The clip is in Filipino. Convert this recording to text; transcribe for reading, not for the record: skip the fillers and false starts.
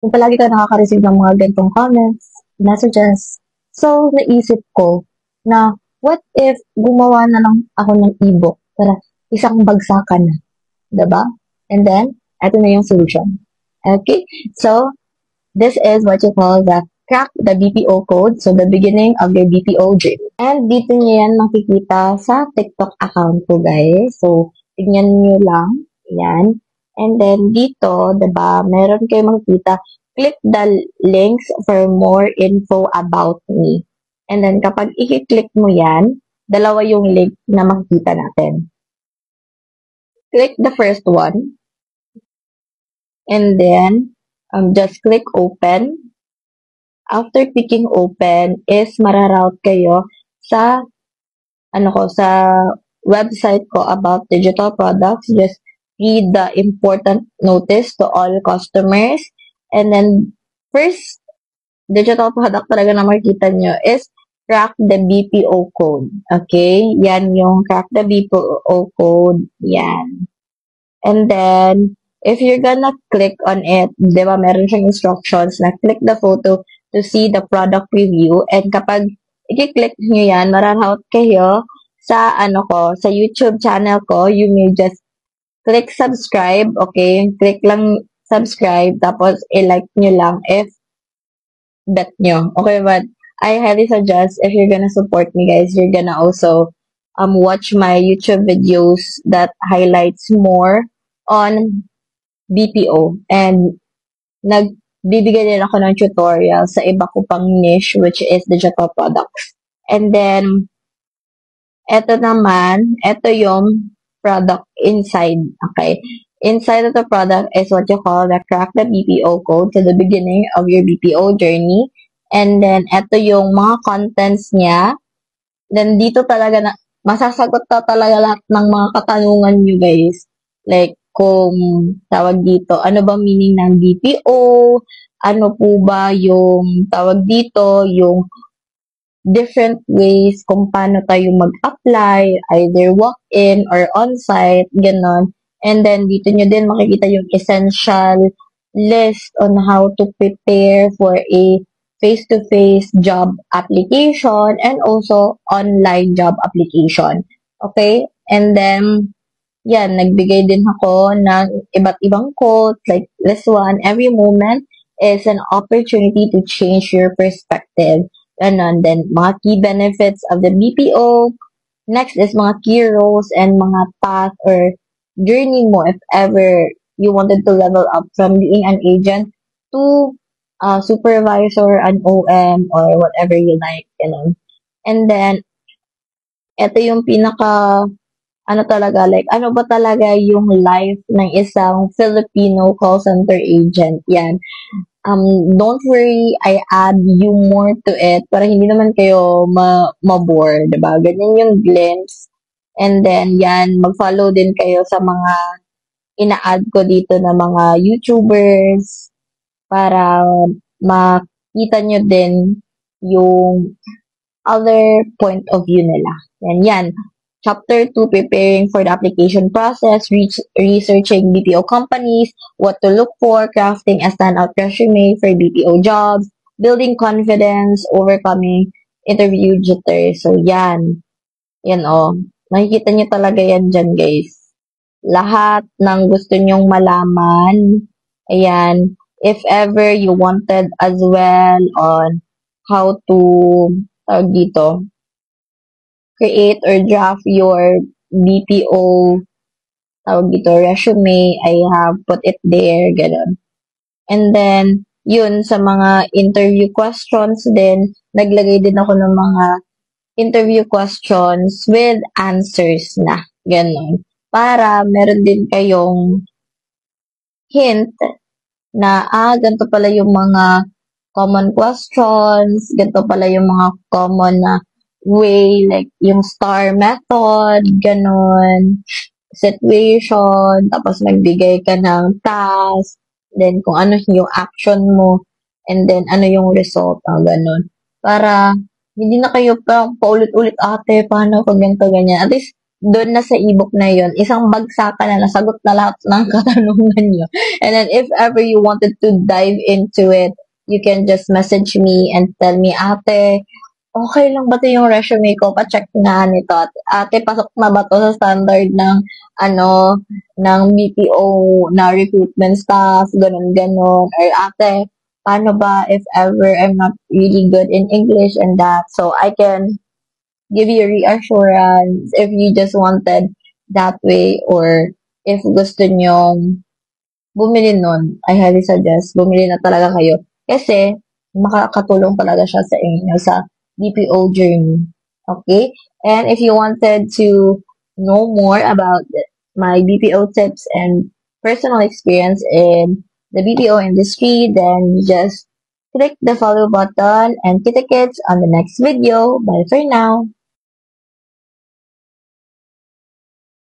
Kung palagi ka nakaka-receive ng mga ganitong comments, messages. So, naisip ko na what if gumawa na lang ako ng ebook para isang bagsakan na, 'di ba? And then, eto na yung solution. Okay? So, this is what you call the crack the BPO code, so the beginning of your BPO journey. And dito nyo yan makikita sa TikTok account ko, guys. So, tignan nyo lang. Yan. And then, dito, diba, meron kayo makikita, click the links for more info about me. And then, kapag i-click mo yan, dalawa yung link na makikita natin. Click the first one. And then, just click open. After clicking open is mararoute kayo sa sa website ko about digital products. Just read the important notice to all customers. And then first digital product talaga na makikita nyo is crack the BPO code. Okay? Yan yung crack the BPO code. Yan. And then if you're gonna click on it, di ba, meron siyang instructions na click the photo to see the product review. And kapag i-click nyo yan, mararoute kayo sa sa YouTube channel ko. You may just click subscribe, okay? Click lang subscribe, tapos i-like nyo lang if bet nyo. Okay, but I highly suggest if you're gonna support me, guys, you're gonna also watch my YouTube videos that highlights more on BPO. And nagbibigay din ako ng tutorial sa iba ko pang niche, which is digital products. And then, eto yung product inside. Okay? Inside of the product is what you call the crack the BPO code to the beginning of your BPO journey. And then, eto yung mga contents niya. Then, dito talaga masasagot talaga lahat ng mga katanungan nyo, guys. Like, kung tawag dito, ano ba meaning ng BPO? Ano po ba yung tawag dito, yung different ways kung paano tayo mag-apply, either walk-in or on-site, ganon. And then, dito nyo din makikita yung essential list on how to prepare for a face-to-face job application and also online job application. Okay? And then, yan, nagbigay din ako ng iba't ibang quotes like this one. Every moment is an opportunity to change your perspective. And then, mga key benefits of the BPO. Next is mga key roles and mga path or journey mo if ever you wanted to level up from being an agent to a supervisor, an OM, or whatever you like. And then, ito yung pinaka ano ba talaga yung life ng isang Filipino call center agent? Yan. Don't worry, I add humor to it para hindi naman kayo ma-bore, diba? Ganyan yung glimpse. And then, yan, mag-follow din kayo sa mga ina-add ko dito na mga YouTubers para makita nyo din yung other point of view nila. Yan. Chapter 2, preparing for the application process, researching BPO companies, what to look for, crafting a standout resume for BPO jobs, building confidence, overcoming interview jitters. So, yan. Yan, Makikita nyo talaga yan dyan, guys. Lahat ng gusto nyong malaman. Ayan. If ever you wanted as well on how to, create or draft your BPO resume, I have put it there, ganun. And then, yun, sa mga interview questions din, naglagay din ako ng mga interview questions with answers na, ganun. Para meron din kayong hint na, ganito pala yung mga common questions, ganito pala yung mga common na way, like yung STAR method, ganun, situation, tapos magbigay ka ng task, then kung ano yung action mo, and then ano yung result, ganun. Para hindi na kayo paulit-ulit, ate, paano kung ganito, ganyan. At least, doon na sa ebook na yun, isang bagsakan na nasagot na lahat ng katanungan nyo. And then if ever you wanted to dive into it, you can just message me and tell me, ate, okay lang ba 'to yung resume ko? Pa-check nga nito. Ate, pasok na ba 'to sa standard ng, ano, ng BPO na recruitment staff, ganun-ganon. Or ate, paano ba if ever I'm not really good in English and that? So, I can give you reassurance if you just wanted that way or if gusto nyong bumili nun, I highly suggest bumili na talaga kayo. Kasi, makakatulong talaga siya sa inyo sa BPO journey. Okay? And if you wanted to know more about my BPO tips and personal experience in the BPO industry, then just click the follow button and kita kits on the next video. Bye for now.